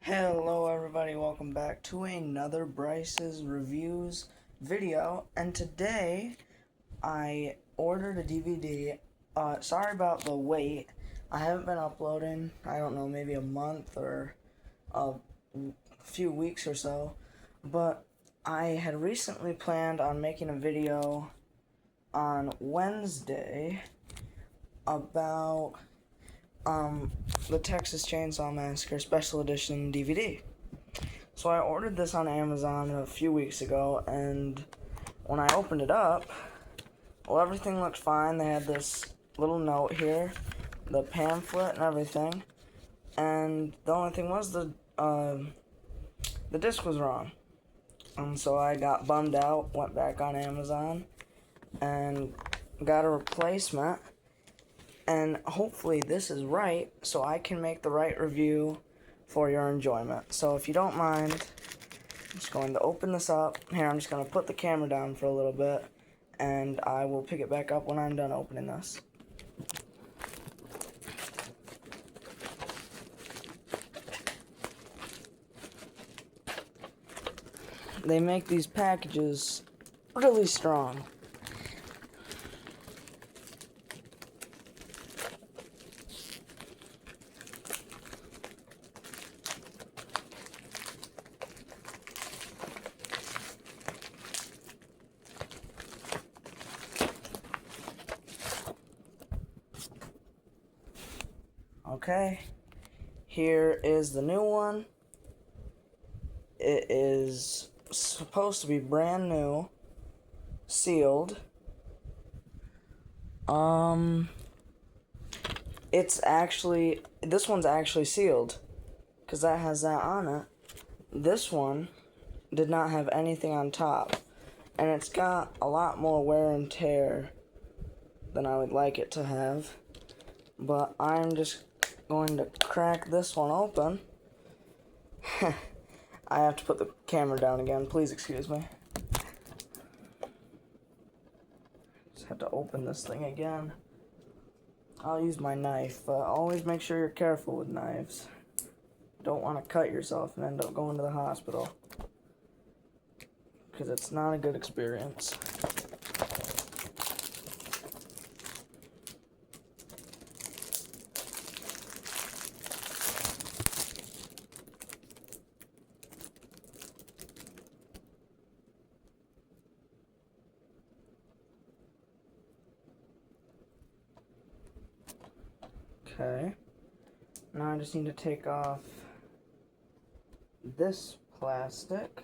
Hello everybody, welcome back to another Bryce's Reviews video, and today I ordered a DVD. Sorry about the wait. I haven't been uploading, I don't know, maybe a month or a few weeks or so, but I had recently planned on making a video on Wednesday about the Texas Chainsaw Massacre Special Edition DVD. So I ordered this on Amazon a few weeks ago, and when I opened it up, well, everything looked fine. They had this little note here, the pamphlet and everything, and the only thing was the disc was wrong. And so I got bummed out, went back on Amazon, and got a replacement. And hopefully this is right, so I can make the right review for your enjoyment. So if you don't mind, I'm just going to open this up. Here, I'm just going to put the camera down for a little bit, and I will pick it back up when I'm done opening this. They make these packages really strong. Okay, here is the new one. It is supposed to be brand new, sealed. This one's actually sealed, because that has that on it. This one did not have anything on top, and it's got a lot more wear and tear than I would like it to have. But I'm just going to crack this one open. I have to put the camera down again, please excuse me. Just have to open this thing again. I'll use my knife, but always make sure you're careful with knives. Don't want to cut yourself and end up going to the hospital, because it's not a good experience. Okay, now I just need to take off this plastic.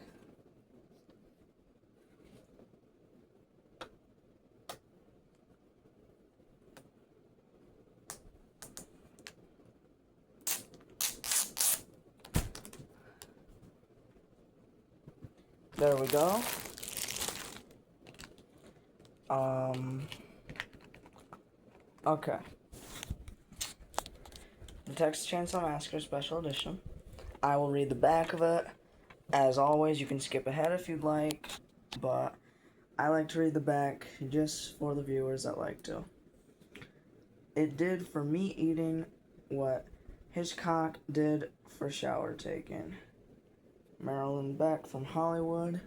There we go. Okay. The Texas Chainsaw Massacre Special Edition. I will read the back of it. As always, you can skip ahead if you'd like, but I like to read the back just for the viewers that like to. It did for meat eating what Hitchcock did for shower taking. Marilyn Beck from Hollywood.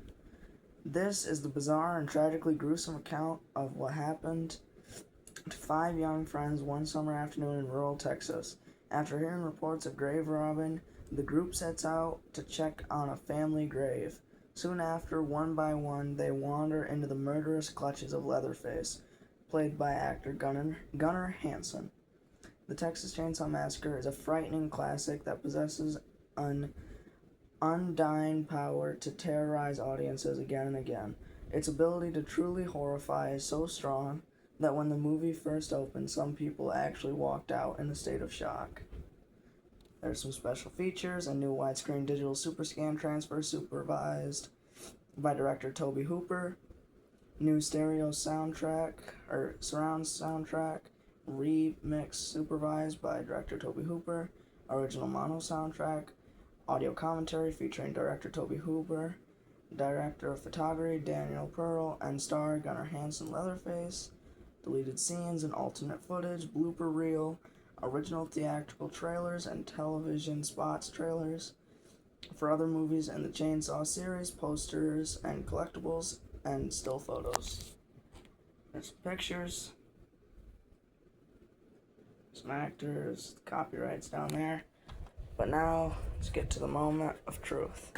This is the bizarre and tragically gruesome account of what happened to 5 young friends one summer afternoon in rural Texas. After hearing reports of grave robbing, the group sets out to check on a family grave. Soon after, one by one, they wander into the murderous clutches of Leatherface, played by actor Gunnar Hansen. The Texas Chainsaw Massacre is a frightening classic that possesses an undying power to terrorize audiences again and again. Its ability to truly horrify is so strong that when the movie first opened, some people actually walked out in a state of shock. There's some special features: a new widescreen digital super scan transfer supervised by director Toby Hooper, new stereo soundtrack, or surround soundtrack, remix supervised by director Toby Hooper, original mono soundtrack, audio commentary featuring director Toby Hooper, director of photography Daniel Pearl, and star Gunnar Hansen Leatherface, deleted scenes and alternate footage, blooper reel, original theatrical trailers and television spots trailers, for other movies in the Chainsaw series, posters and collectibles, and still photos. There's pictures, some actors, copyrights down there. But now, let's get to the moment of truth.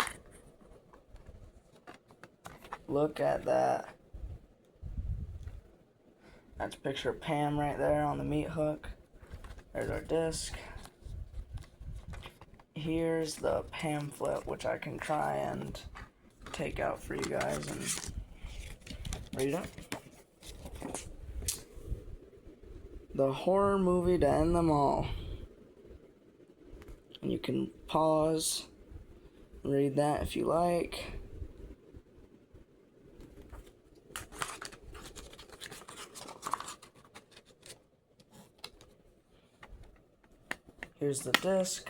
Look at that. That's a picture of Pam right there on the meat hook. There's our disc. Here's the pamphlet, which I can try and take out for you guys and read it. The horror movie to end them all. And you can pause, read that if you like. Here's the disc.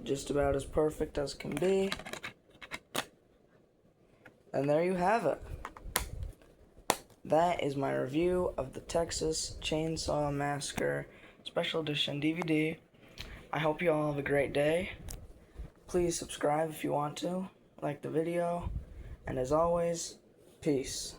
Just about as perfect as can be. And there you have it. That is my review of the Texas Chainsaw Massacre Special Edition DVD. I hope you all have a great day. Please subscribe if you want to, like the video, and as always, peace.